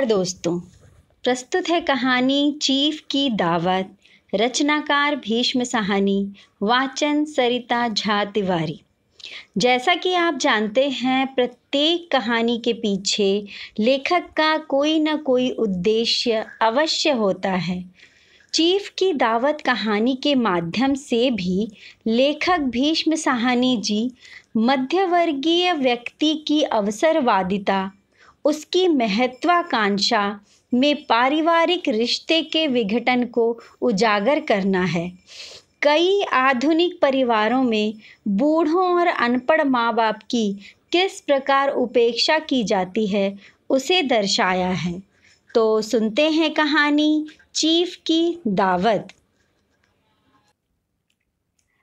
नमस्कार दोस्तों। प्रस्तुत है कहानी चीफ की दावत। रचनाकार भीष्म साहनी। वाचन सरिता झा तिवारी। जैसा कि आप जानते हैं, प्रत्येक कहानी के पीछे लेखक का कोई न कोई उद्देश्य अवश्य होता है। चीफ की दावत कहानी के माध्यम से भी लेखक भीष्म साहनी जी मध्यवर्गीय व्यक्ति की अवसरवादिता, उसकी महत्वाकांक्षा में पारिवारिक रिश्ते के विघटन को उजागर करना है। कई आधुनिक परिवारों में बूढ़ों और अनपढ़ माँ बाप की किस प्रकार उपेक्षा की जाती है, उसे दर्शाया है। तो सुनते हैं कहानी चीफ की दावत।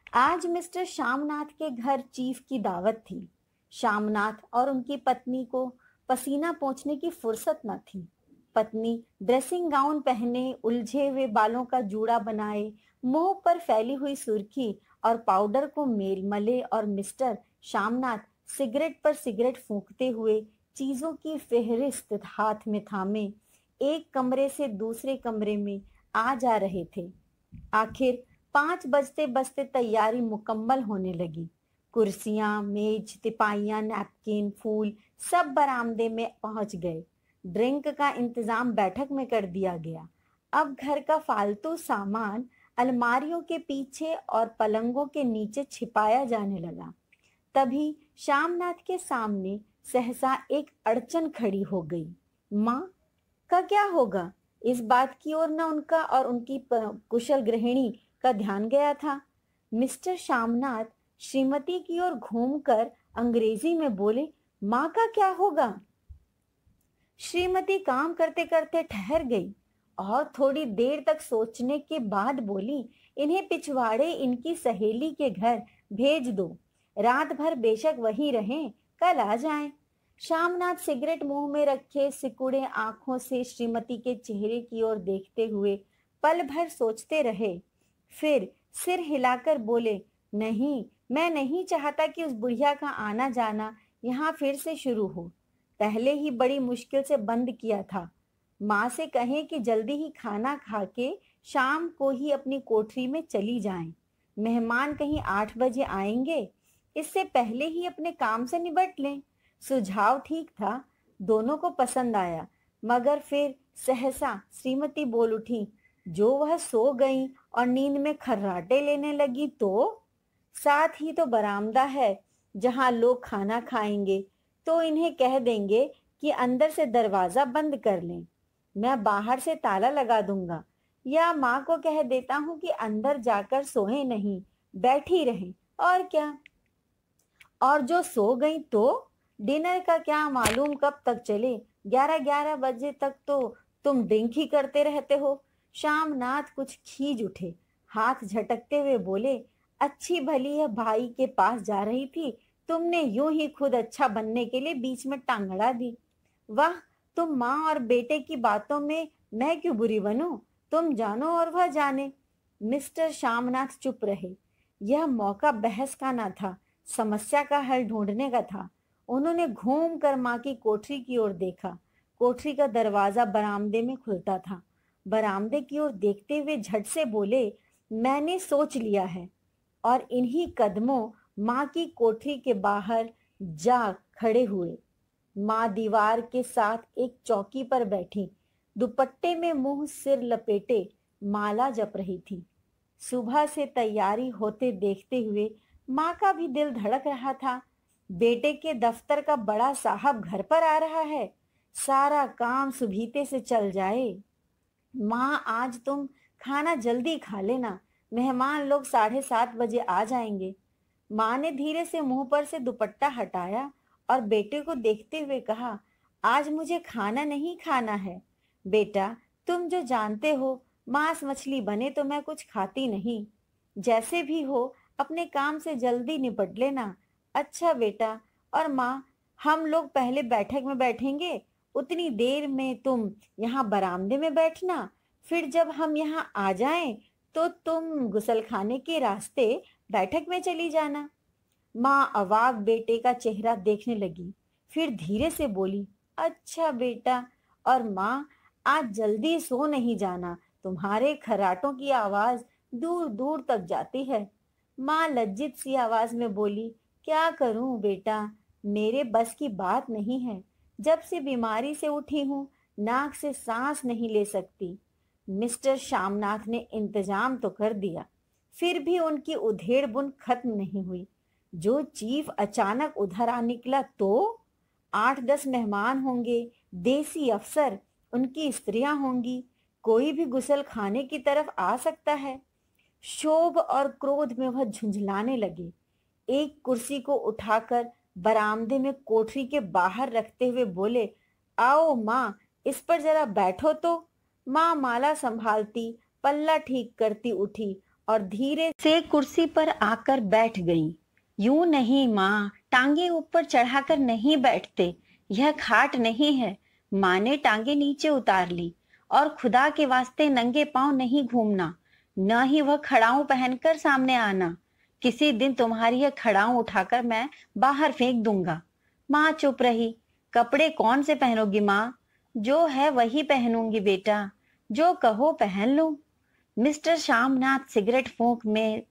आज मिस्टर श्यामनाथ के घर चीफ की दावत थी। श्यामनाथ और उनकी पत्नी को पसीना पोंछने की फुर्सत न थी। पत्नी ड्रेसिंग गाउन पहने, उलझे हुए बालों का जूड़ा बनाए, मुंह पर फैली हुई सुर्खी और पाउडर को मेल मले, और मिस्टर श्यामनाथ सिगरेट पर सिगरेट फूंकते हुए चीजों की फेहरिस्त हाथ में थामे एक कमरे से दूसरे कमरे में आ जा रहे थे। आखिर 5 बजते बजते तैयारी मुकम्मल होने लगी। कुर्सियां, मेज, तिपाइयां, नैपकिन, फूल सब बरामदे में पहुंच गए। ड्रिंक का इंतजाम बैठक में कर दिया गया। अब घर का फालतू सामान अलमारियों के पीछे और पलंगों के नीचे छिपाया जाने लगा। तभी श्यामनाथ के सामने सहसा एक अड़चन खड़ी हो गई। माँ का क्या होगा? इस बात की ओर न उनका और उनकी कुशल गृहिणी का ध्यान गया था। मिस्टर श्यामनाथ श्रीमती की ओर घूमकर अंग्रेजी में बोले, माँ का क्या होगा? श्रीमती काम करते करते ठहर गई और थोड़ी देर तक सोचने के बाद बोली, इन्हें पिछवाड़े इनकी सहेली के घर भेज दो। रात भर बेशक वहीं रहें, कल आ जाएं। श्यामनाथ सिगरेट मुंह में रखे सिकुड़े आंखों से श्रीमती के चेहरे की ओर देखते हुए पल भर सोचते रहे। फिर सिर हिलाकर बोले, नहीं, मैं नहीं चाहता कि उस बुढ़िया का आना जाना यहाँ फिर से शुरू हो। पहले ही बड़ी मुश्किल से बंद किया था। माँ से कहें कि जल्दी ही खाना खा के शाम को ही अपनी कोठरी में चली जाएं। मेहमान कहीं 8 बजे आएंगे, इससे पहले ही अपने काम से निबट लें। सुझाव ठीक था, दोनों को पसंद आया। मगर फिर सहसा श्रीमती बोल उठी, जो वह सो गई और नींद में खर्राटे लेने लगी तो? साथ ही तो बरामदा है जहां लोग खाना खाएंगे, तो इन्हें कह देंगे कि अंदर से दरवाजा बंद कर लें। मैं बाहर से ताला लगा दूंगा, या माँ को कह देता हूँ कि अंदर जाकर सोए नहीं, बैठी रहें। और क्या? और जो सो गई तो? डिनर का क्या मालूम कब तक चले? 11-11 बजे तक तो तुम ड्रिंक ही करते रहते हो। श्यामनाथ कुछ खींच उठे, हाथ झटकते हुए बोले, अच्छी भली है भाई के पास जा रही थी, तुमने यूं ही खुद अच्छा बनने के लिए बीच में टांग अड़ा दी। वाह, तुम माँ और बेटे की बातों में मैं क्यों बुरी बनूं? तुम जानो और वह जाने। मिस्टर श्यामनाथ चुप रहे। यह मौका बहस का ना था, समस्या का हल ढूंढने का था। उन्होंने घूम कर माँ की कोठरी की ओर देखा। कोठरी का दरवाजा बरामदे में खुलता था। बरामदे की ओर देखते हुए झट से बोले, मैंने सोच लिया है। और इन्हीं कदमों माँ की कोठरी के बाहर जा खड़े हुए। माँ दीवार के साथ एक चौकी पर बैठी, दुपट्टे में मुंह सिर लपेटे माला जप रही थी। सुबह से तैयारी होते देखते हुए माँ का भी दिल धड़क रहा था। बेटे के दफ्तर का बड़ा साहब घर पर आ रहा है, सारा काम सुबीते से चल जाए। माँ, आज तुम खाना जल्दी खा लेना, मेहमान लोग 7:30 बजे आ जाएंगे। माँ ने धीरे से मुंह पर से दुपट्टा हटाया और बेटे को देखते हुए कहा, आज मुझे खाना नहीं खाना है। बेटा, तुम जो जानते हो, मांस मछली बने तो मैं कुछ खाती नहीं। जैसे भी हो, अपने काम से जल्दी निपट लेना। अच्छा बेटा। और माँ, हम लोग पहले बैठक में बैठेंगे, उतनी देर में तुम यहाँ बरामदे में बैठना। फिर जब हम यहाँ आ जाएं, तो तुम गुसलखाने के रास्ते बैठक में चली जाना। माँ अवाक बेटे का चेहरा देखने लगी, फिर धीरे से बोली, अच्छा बेटा, और माँ, आज जल्दी सो नहीं जाना, तुम्हारे खर्राटों की आवाज दूर दूर तक जाती है। माँ लज्जित सी आवाज में बोली, क्या करूं बेटा, मेरे बस की बात नहीं है। जब से बीमारी से उठी हूं, नाक से सांस नहीं ले सकती। मिस्टर श्यामनाथ ने इंतजाम तो कर दिया, फिर भी उनकी उधेड़ बुन खत्म नहीं हुई। जो चीफ अचानक उधर आ निकला तो 8-10 मेहमान होंगे, देसी अफसर, उनकी स्त्रियां होंगी, कोई भी गुसल खाने की तरफ आ सकता है। क्षोभ और क्रोध में वह झुंझलाने लगे। एक कुर्सी को उठाकर बरामदे में कोठरी के बाहर रखते हुए बोले, आओ माँ, इस पर जरा बैठो तो। माँ माला संभालती, पल्ला ठीक करती उठी और धीरे से कुर्सी पर आकर बैठ गई। यूं नहीं माँ, टांगे ऊपर चढ़ाकर नहीं बैठते, यह खाट नहीं है। माँ ने टांगे नीचे उतार ली। और खुदा के वास्ते नंगे पांव नहीं घूमना, न ही वह खड़ाऊं पहनकर सामने आना। किसी दिन तुम्हारी यह खड़ाऊं उठाकर मैं बाहर फेंक दूंगा। माँ चुप रही। कपड़े कौन से पहनोगी माँ? जो है वही पहनूंगी बेटा, जो कहो पहन लूं। मिस्टर श्यामनाथ सिगरेट फूंक में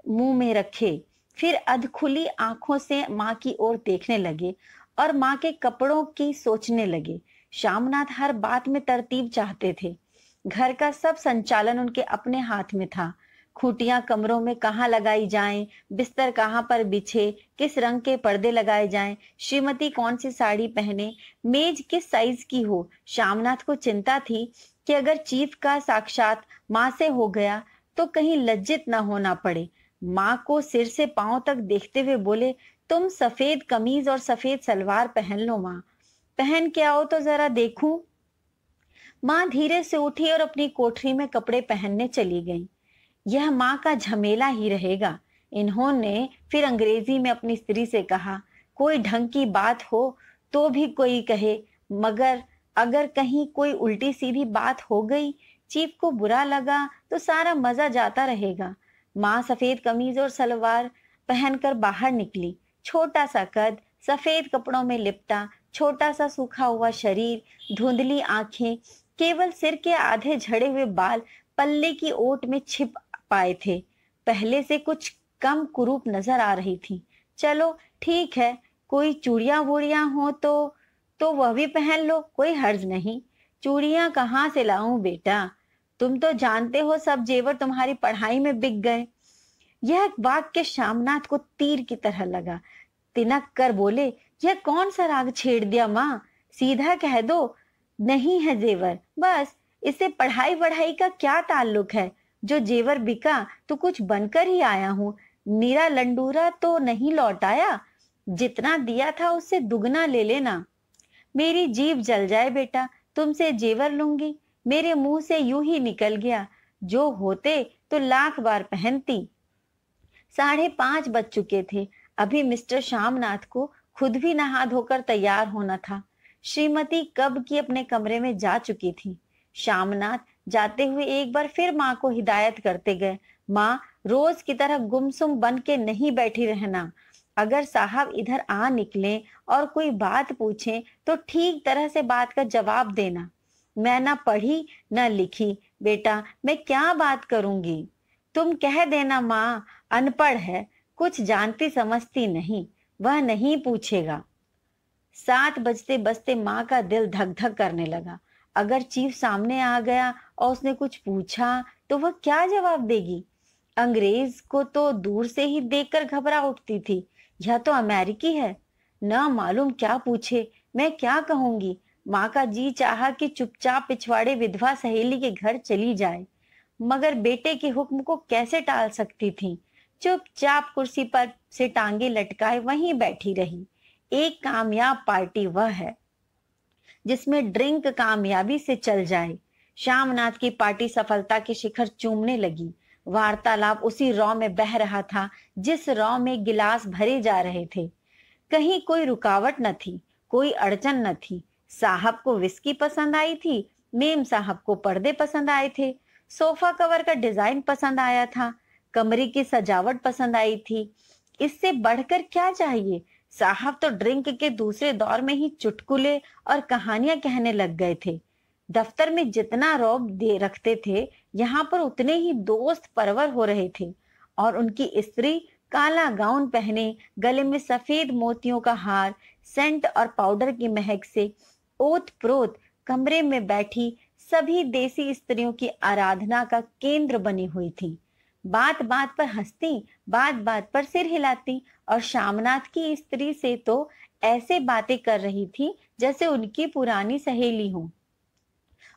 मुंह में रखे, फिर अधखुली आंखों से माँ की ओर देखने लगे और माँ के कपड़ों की सोचने लगे। श्यामनाथ हर बात में तरतीब चाहते थे। घर का सब संचालन उनके अपने हाथ में था। खूंटियां कमरों में कहाँ लगाई जाएं, बिस्तर कहाँ पर बिछे, किस रंग के पर्दे लगाए जाएं, श्रीमती कौन सी साड़ी पहने, मेज किस साइज की हो। श्यामनाथ को चिंता थी कि अगर चीफ का साक्षात माँ से हो गया तो कहीं लज्जित न होना पड़े। माँ को सिर से पांव तक देखते हुए बोले, तुम सफेद कमीज और सफेद सलवार पहन लो माँ, पहन के आओ तो जरा देखूं। माँ धीरे से उठी और अपनी कोठरी में कपड़े पहनने चली गई। यह माँ का झमेला ही रहेगा। इन्होंने फिर अंग्रेजी में अपनी स्त्री से कहा, कोई ढंग की बात हो तो भी कोई कहे, मगर अगर कहीं कोई उल्टी सीधी बात हो गई, चीफ को बुरा लगा तो सारा मजा जाता रहेगा। माँ सफेद कमीज और सलवार पहनकर बाहर निकली। छोटा सा कद, सफेद कपड़ों में लिपटा, छोटा सा सूखा हुआ शरीर, धुंधली आंखें, केवल सिर के आधे झड़े हुए बाल पल्ले की ओट में छिप पाए थे। पहले से कुछ कम कुरूप नजर आ रही थी। चलो ठीक है, कोई चूड़ियां वूड़ियां हो तो वह भी पहन लो, कोई हर्ज नहीं। चूड़ियां कहाँ से लाऊं बेटा, तुम तो जानते हो सब जेवर तुम्हारी पढ़ाई में बिक गए। यह वाक्य श्यामनाथ को तीर की तरह लगा। तिनक कर बोले, यह कौन सा राग छेड़ दिया माँ, सीधा कह दो नहीं है जेवर, बस। इससे पढ़ाई वढ़ाई का क्या ताल्लुक है? जो जेवर बिका तो कुछ बनकर ही आया हूँ, नीरा लंडूरा तो नहीं लौट आया। जितना दिया था उससे दुगना ले लेना। मेरी जीभ जल जाए बेटा, तुमसे जेवर लूंगी, मेरे मुंह से यूं ही निकल गया। जो होते तो लाख बार पहनती। 5:30 बज चुके थे। अभी मिस्टर श्यामनाथ को खुद भी नहा धोकर तैयार होना था। श्रीमती कब की अपने कमरे में जा चुकी थी। श्यामनाथ जाते हुए एक बार फिर माँ को हिदायत करते गए, माँ रोज की तरह गुमसुम बन के नहीं बैठी रहना। अगर साहब इधर आ निकले और कोई बात पूछे तो ठीक तरह से बात का जवाब देना। मैं ना पढ़ी ना लिखी बेटा, मैं क्या बात करूंगी। तुम कह देना माँ अनपढ़ है, कुछ जानती समझती नहीं, वह नहीं पूछेगा। 7 बजते बजते माँ का दिल धक धक करने लगा। अगर चीफ सामने आ गया और उसने कुछ पूछा तो वह क्या जवाब देगी। अंग्रेज को तो दूर से ही देखकर घबरा उठती थी, यह तो अमेरिकी है, न मालूम क्या पूछे, मैं क्या कहूंगी। माँ का जी चाहा कि चुपचाप पिछवाड़े विधवा सहेली के घर चली जाए, मगर बेटे के हुक्म को कैसे टाल सकती थी। चुपचाप कुर्सी पर से टांगे लटकाए वहीं बैठी रही। एक कामयाब पार्टी वह है जिसमें ड्रिंक कामयाबी से चल जाए। श्यामनाथ की पार्टी सफलता के शिखर चूमने लगी। वार्तालाप उसी रॉ में बह रहा था जिस रॉ में गिलास भरे जा रहे थे। कहीं कोई रुकावट न थी, कोई अड़चन न थी। साहब को विस्की पसंद आई थी, मेम साहब को पर्दे पसंद आए थे, सोफा कवर का डिजाइन पसंद आया था, कमरे की सजावट पसंद आई थी। इससे बढ़कर क्या चाहिए। साहब तो ड्रिंक के दूसरे दौर में ही चुटकुले और कहानियां कहने लग गए थे। दफ्तर में जितना रौब दे रखते थे, यहाँ पर उतने ही दोस्त परवर हो रहे थे। और उनकी स्त्री काला गाउन पहने, गले में सफेद मोतियों का हार, सेंट और पाउडर की महक से ओत प्रोत कमरे में बैठी सभी देसी स्त्रियों की आराधना का केंद्र बनी हुई थी। बात बात पर हंसती, बात बात पर सिर हिलाती और शामनाथ की स्त्री से तो ऐसे बातें कर रही थी जैसे उनकी पुरानी सहेली हो।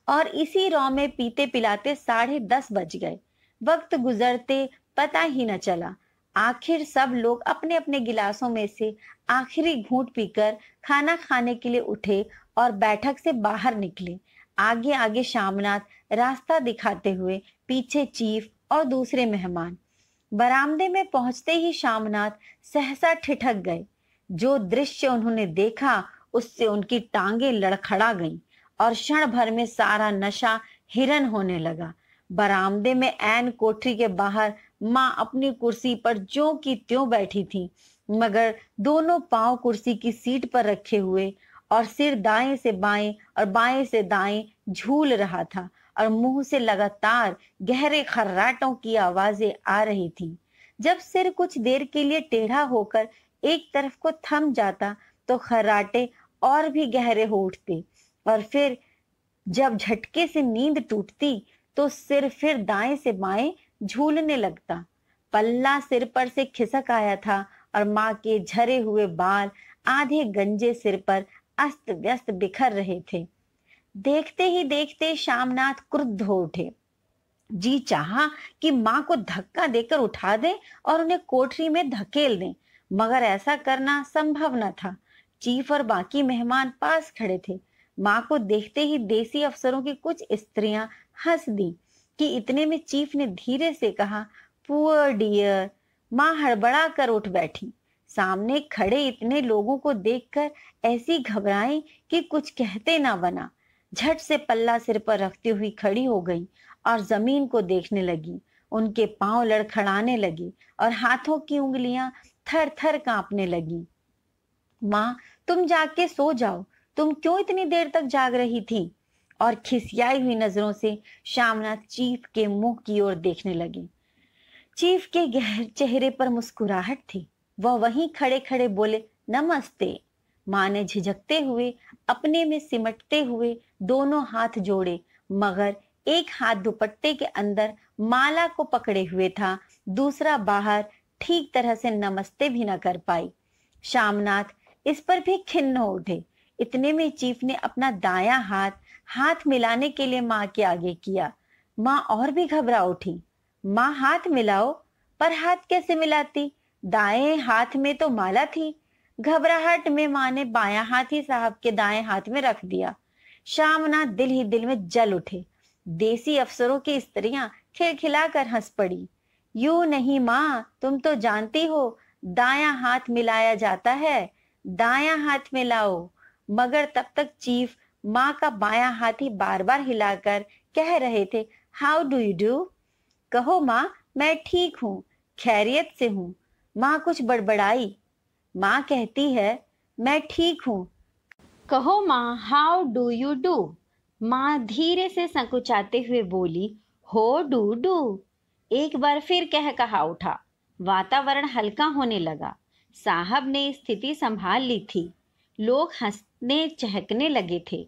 और इसी रौ में पीते पिलाते 10:30 बज गए। वक्त गुजरते पता ही न चला। आखिर सब लोग अपने अपने गिलासों में से आखिरी घूंट पीकर खाना खाने के लिए उठे और बैठक से बाहर निकले। आगे आगे शामनाथ रास्ता दिखाते हुए, पीछे चीफ और दूसरे मेहमान। बरामदे में पहुंचते ही शामनाथ सहसा ठिठक गए। जो दृश्य उन्होंने देखा उससे उनकी टांगें लड़खड़ा गईं और क्षण भर में सारा नशा हिरन होने लगा। बरामदे में ऐन कोठरी के बाहर माँ अपनी कुर्सी पर ज्यों की त्यों बैठी थी, मगर दोनों पांव कुर्सी की सीट पर रखे हुए और सिर दाएं से बाएं और बाएं से दाएं झूल रहा था और मुंह से लगातार गहरे खर्राटों की आवाजें आ रही थी। जब सिर कुछ देर के लिए टेढ़ा होकर एक तरफ को थम जाता तो खर्राटे और भी गहरे हो उठते और फिर जब झटके से नींद टूटती तो सिर फिर दाएं से बाएं झूलने लगता। पल्ला सिर पर से खिसक आया था और माँ के झरे हुए बाल आधे गंजे सिर पर अस्त व्यस्त बिखर रहे थे। देखते ही देखते शामनाथ क्रुद्ध हो उठे। जी चाहा कि माँ को धक्का देकर उठा दे और उन्हें कोठरी में धकेल दें, मगर ऐसा करना संभव न था। चीफ और बाकी मेहमान पास खड़े थे। माँ को देखते ही देसी अफसरों की कुछ स्त्रियां हंस दी कि इतने में चीफ ने धीरे से कहा, पुअर डियर। माँ हड़बड़ा कर उठ बैठी। सामने खड़े इतने लोगों को देखकर ऐसी घबराई कि कुछ कहते ना बना। झट से पल्ला सिर पर रखती हुई खड़ी हो गई और जमीन को देखने लगी। उनके पांव लड़खड़ाने लगे और हाथों की उंगलियां थर थर कांपने लगी। माँ, तुम जाके सो जाओ, तुम क्यों इतनी देर तक जाग रही थी? और खिसियाई हुई नजरों से शामनाथ चीफ के मुंह की ओर देखने लगे। चीफ के गहरे चेहरे पर मुस्कुराहट थी। वह वहीं खड़े खड़े बोले, नमस्ते। माँ ने झिझकते हुए, अपने में सिमटते हुए दोनों हाथ जोड़े, मगर एक हाथ दुपट्टे के अंदर माला को पकड़े हुए था, दूसरा बाहर, ठीक तरह से नमस्ते भी न कर पाई। शामनाथ इस पर भी खिन्न हो उठे। इतने में चीफ ने अपना दायां हाथ मिलाने के लिए माँ के आगे किया। माँ और भी घबरा उठी। माँ, हाथ मिलाओ। पर हाथ कैसे मिलाती? दाएं हाथ में तो माला थी। घबराहट में माँ ने बायां हाथ ही साहब के दाएं हाथ में रख दिया। शामनाथ दिल ही दिल में जल उठे। देसी अफसरों की स्त्रियां खिलखिलाकर हंस पड़ी। यूं नहीं माँ, तुम तो जानती हो दायां हाथ मिलाया जाता है, दायां हाथ मिलाओ। मगर तब तक चीफ माँ का बायां हाथ ही बार बार हिलाकर कह रहे थे, हाउ डू यू डू? कहो माँ, मैं ठीक हूँ, खैरियत से हूँ। माँ कुछ बड़बड़ाई। माँ कहती है, मैं ठीक हूँ। कहो माँ, हाउ डू यू डू? माँ धीरे से संकुचाते हुए बोली, हो डू डू। एक बार फिर कहा उठा। वातावरण हल्का होने लगा। साहब ने स्थिति संभाल ली थी। लोग हंसने चहकने लगे थे।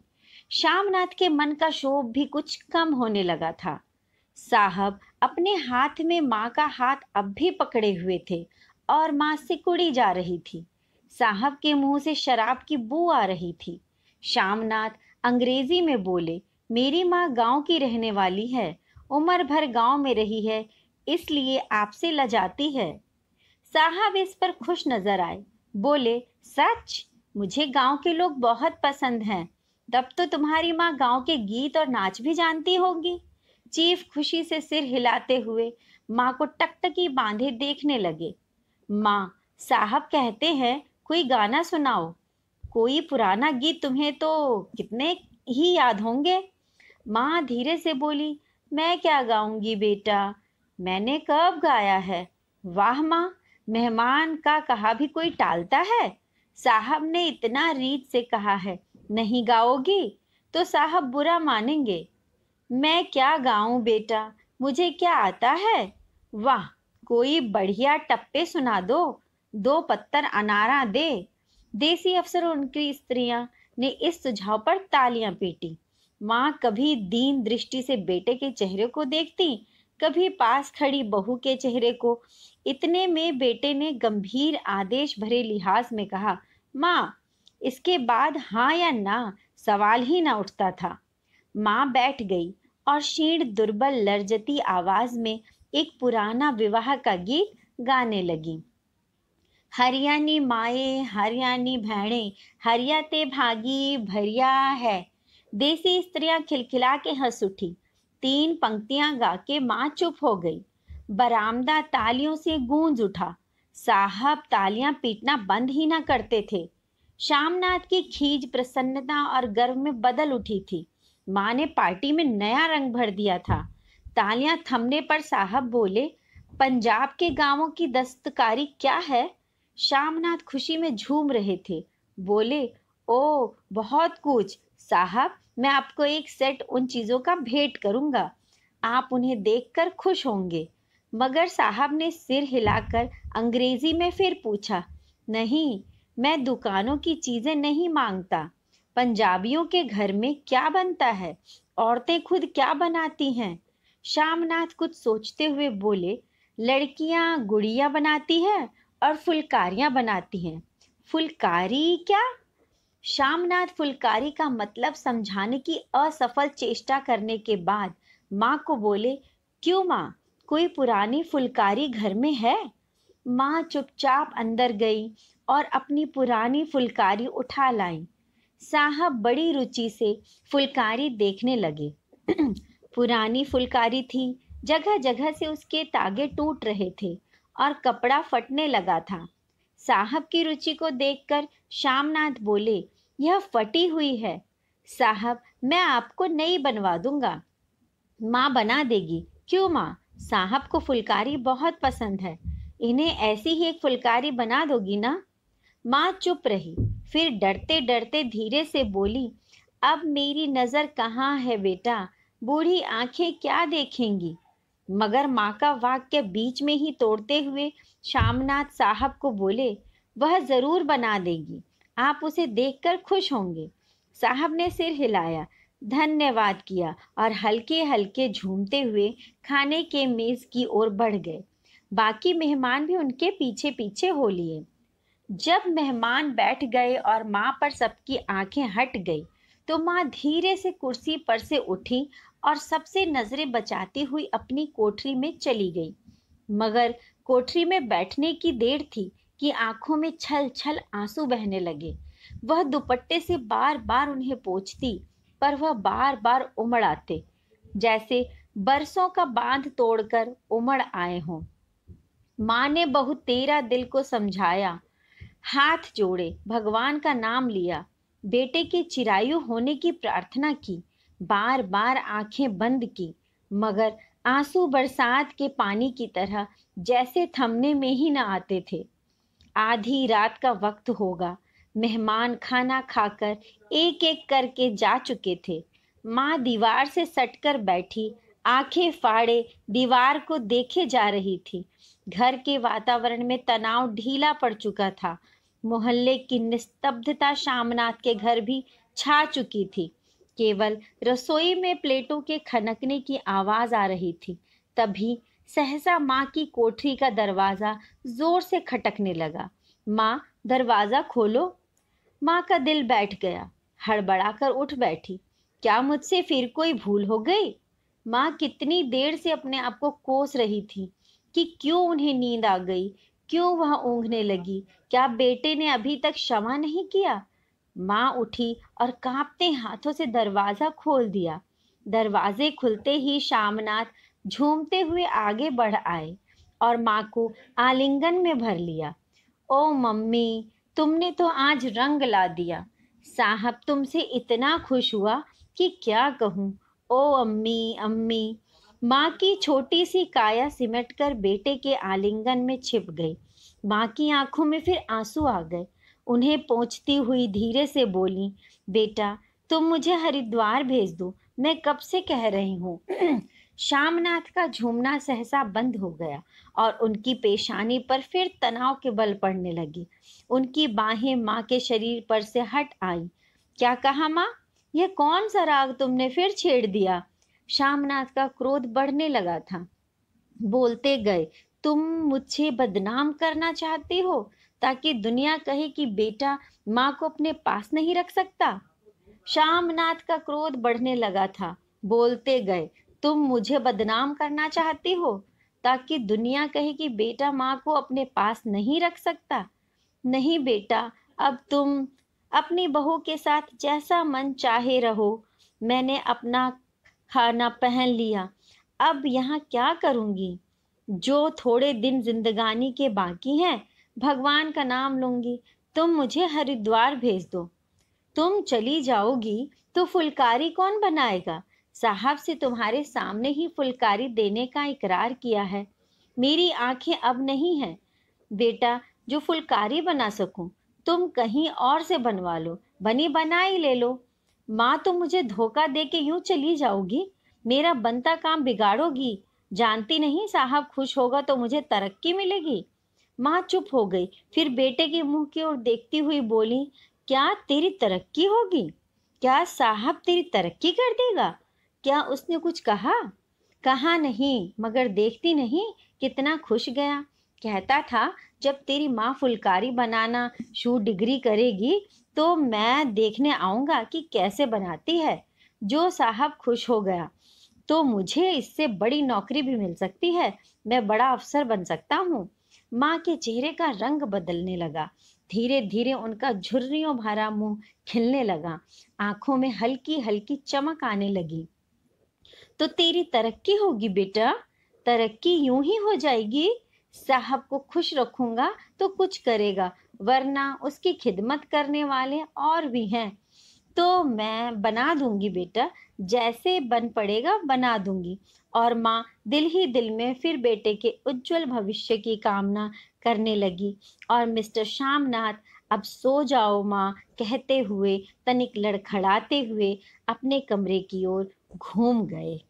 शामनाथ के मन का क्षोभ भी कुछ कम होने लगा था। साहब अपने हाथ में माँ का हाथ अब भी पकड़े हुए थे और माँ सिकुड़ी जा रही थी। साहब के मुंह से शराब की बू आ रही थी। शामनाथ अंग्रेजी में बोले, मेरी माँ गांव की रहने वाली है, उम्र भर गांव में रही है, इसलिए आपसे लजाती है। साहब इस पर खुश नजर आए। बोले, सच? मुझे गांव के लोग बहुत पसंद हैं। तब तो तुम्हारी माँ गांव के गीत और नाच भी जानती होगी। चीफ खुशी से सिर हिलाते हुए माँ को टकटकी बांधे देखने लगे। माँ, साहब कहते हैं कोई गाना सुनाओ। कोई पुराना गीत तुम्हें तो कितने ही याद होंगे। माँ धीरे से बोली, मैं क्या गाऊंगी बेटा, मैंने कब गाया है। वाह माँ, मेहमान का कहा भी कोई टालता है। साहब ने इतना रीत से कहा है, नहीं गाओगी? तो साहब बुरा मानेंगे। मैं क्या गाऊं बेटा, मुझे क्या आता है? वाह, कोई बढ़िया टप्पे सुना दो, 2 पत्तर अनारा दे। देसी अफसर और उनकी स्त्रियां ने इस सुझाव पर तालियां पीटी। माँ कभी दीन दृष्टि से बेटे के चेहरे को देखती, कभी पास खड़ी बहू के चेहरे को। इतने में बेटे ने गंभीर आदेश भरे लिहाज में कहा, माँ, इसके बाद हाँ या ना सवाल ही ना उठता था। माँ बैठ गई और क्षीण दुर्बल लर्जती आवाज में एक पुराना विवाह का गीत गाने लगी। हरियाणी माए हरियाणी भैणे, हरिया ते भागी भरिया है। देसी स्त्रियां खिलखिला के हंस उठी। 3 पंक्तियां गा के माँ चुप हो गई। बरामदा तालियों से गूंज उठा। साहब तालियां पीटना बंद ही ना करते थे। श्यामनाथ की खीज प्रसन्नता और गर्व में बदल उठी थी। माँ ने पार्टी में नया रंग भर दिया था। तालियां थमने पर साहब बोले, पंजाब के गांवों की दस्तकारी क्या है? श्यामनाथ खुशी में झूम रहे थे। बोले, ओ बहुत कुछ साहब, मैं आपको एक सेट उन चीजों का भेंट करूंगा, आप उन्हें देखकर खुश होंगे। मगर साहब ने सिर हिलाकर अंग्रेजी में फिर पूछा, नहीं, मैं दुकानों की चीजें नहीं मांगता। पंजाबियों के घर में क्या बनता है, औरतें खुद क्या बनाती हैं? श्यामनाथ कुछ सोचते हुए बोले, लड़कियां गुड़िया बनाती है और फुलकारियां बनाती हैं। फुलकारी क्या? श्यामनाथ फुलकारी का मतलब समझाने की असफल चेष्टा करने के बाद माँ को बोले, क्यों माँ, कोई पुरानी फुलकारी घर में है? माँ चुपचाप अंदर गई और अपनी पुरानी फुलकारी उठा लाई। साहब बड़ी रुचि से फुलकारी देखने लगे। पुरानी फुलकारी थी, जगह जगह से उसके तागे टूट रहे थे और कपड़ा फटने लगा था। साहब की रुचि को देखकर श्यामनाथ बोले, यह फटी हुई है। साहब, मैं आपको नई बनवा दूंगा। माँ बना देगी। क्यों माँ, साहब को फुलकारी बहुत पसंद है, इन्हें ऐसी ही एक फुलकारी बना दोगी ना? माँ चुप रही, फिर डरते डरते धीरे से बोली, अब मेरी नजर कहाँ है बेटा, बूढ़ी आंखें क्या देखेंगी? मगर माँ का वाक्य बीच में ही तोड़ते हुए श्यामनाथ साहब को बोले, वह जरूर बना देगी, आप उसे देखकर खुश होंगे। साहब ने सिर हिलाया, धन्यवाद किया और हल्के हल्के झूमते हुए खाने के मेज की ओर बढ़ गए। बाकी मेहमान भी उनके पीछे पीछे हो लिए। जब मेहमान बैठ गए और माँ पर सबकी आंखें हट गई, तो माँ धीरे से कुर्सी पर से उठी और सबसे नजरें बचाती हुई अपनी कोठरी में चली गई। मगर कोठरी में बैठने की देर थी कि आंखों में छल छल आंसू बहने लगे। वह दुपट्टे से बार बार उन्हें पोंछती, पर वह बार बार उमड़ आते, जैसे बरसों का बांध तोड़कर उमड़ आए हों। माँ ने बहुत तेरा दिल को समझाया, हाथ जोड़े, भगवान का नाम लिया, बेटे के चिरायु होने की प्रार्थना की, बार बार आंखें बंद की, मगर आंसू बरसात के पानी की तरह जैसे थमने में ही न आते थे। आधी रात का वक्त होगा। मेहमान खाना खाकर एक एक करके जा चुके थे। माँ दीवार से सटकर बैठी, आंखें फाड़े दीवार को देखे जा रही थी। घर के वातावरण में तनाव ढीला पड़ चुका था। मोहल्ले की निस्तब्धता श्यामनाथ के घर भी छा चुकी थी। केवल रसोई में प्लेटों के खनकने की आवाज आ रही थी। तभी सहसा माँ की कोठरी का दरवाजा जोर से खटकने लगा। माँ, दरवाजा खोलो। माँ का दिल बैठ गया, हड़बड़ाकर उठ बैठी। क्या मुझसे फिर कोई भूल हो गई? माँ कितनी देर से अपने आप को कोस रही थी कि क्यों उन्हें नींद आ गई, क्यों वह ऊँघने लगी। क्या बेटे ने अभी तक क्षमा नहीं किया? माँ उठी और कांपते हाथों से दरवाजा खोल दिया। दरवाजे खुलते ही श्यामनाथ झूमते हुए आगे बढ़ आए और माँ को आलिंगन में भर लिया। ओ मम्मी, तुमने तो आज रंग ला दिया। साहब तुमसे इतना खुश हुआ कि क्या कहूँ। ओ अम्मी, अम्मी। माँ की छोटी सी काया सिमटकर बेटे के आलिंगन में छिप गई। माँ की आंखों में फिर आंसू आ गए। उन्हें पोंछती हुई धीरे से बोली, बेटा, तुम मुझे हरिद्वार भेज दो, मैं कब से कह रही हूँ। श्यामनाथ का झूमना सहसा बंद हो गया और उनकी पेशानी पर फिर तनाव के बल पड़ने लगी। उनकी बाहें माँ के शरीर पर से हट आईं। क्या कहा माँ? यह कौन सा राग तुमने फिर छेड़ दिया? श्यामनाथ का क्रोध बढ़ने लगा था। बोलते गए, तुम मुझे बदनाम करना चाहती हो ताकि दुनिया कहे कि बेटा माँ को अपने पास नहीं रख सकता। श्यामनाथ का क्रोध बढ़ने लगा था। बोलते गए, तुम मुझे बदनाम करना चाहती हो ताकि दुनिया कहे कि बेटा माँ को अपने पास नहीं रख सकता। नहीं बेटा, अब तुम अपनी बहू के साथ जैसा मन चाहे रहो। मैंने अपना खाना पहन लिया, अब यहाँ क्या करूँगी? जो थोड़े दिन जिंदगानी के बाकी हैं, भगवान का नाम लूंगी। तुम मुझे हरिद्वार भेज दो। तुम चली जाओगी तो फुलकारी कौन बनाएगा? साहब से तुम्हारे सामने ही फुलकारी देने का इकरार किया है। मेरी आंखें अब नहीं हैं बेटा जो फुलकारी बना सकूं। तुम कहीं और से बनवा लो, बनी बनाई ले लो। माँ तो मुझे धोखा दे के यूं चली जाओगी, मेरा बनता काम बिगाड़ोगी। जानती नहीं साहब खुश होगा तो मुझे तरक्की मिलेगी। माँ चुप हो गई, फिर बेटे के मुंह की ओर देखती हुई बोली, क्या तेरी तरक्की होगी? क्या साहब तेरी तरक्की कर देगा? क्या उसने कुछ कहा? कहा नहीं, मगर देखती नहीं कितना खुश गया। कहता था जब तेरी माँ फुलकारी बनाना शू डिग्री करेगी तो मैं देखने आऊंगा कि कैसे बनाती है। जो साहब खुश हो गया तो मुझे इससे बड़ी नौकरी भी मिल सकती है, मैं बड़ा अफसर बन सकता हूँ। माँ के चेहरे का रंग बदलने लगा। धीरे धीरे उनका झुर्रियों भरा मुंह खिलने लगा, आंखों में हल्की हल्की चमक आने लगी। तो तेरी तरक्की होगी बेटा, तरक्की यूं ही हो जाएगी। साहब को खुश रखूंगा तो कुछ करेगा, वरना उसकी खिदमत करने वाले और भी हैं। तो मैं बना दूंगी बेटा, जैसे बन पड़ेगा बना दूंगी। और माँ दिल ही दिल में फिर बेटे के उज्जवल भविष्य की कामना करने लगी। और मिस्टर श्यामनाथ अब सो जाओ माँ कहते हुए तनिक लड़खड़ाते हुए अपने कमरे की ओर घूम गए।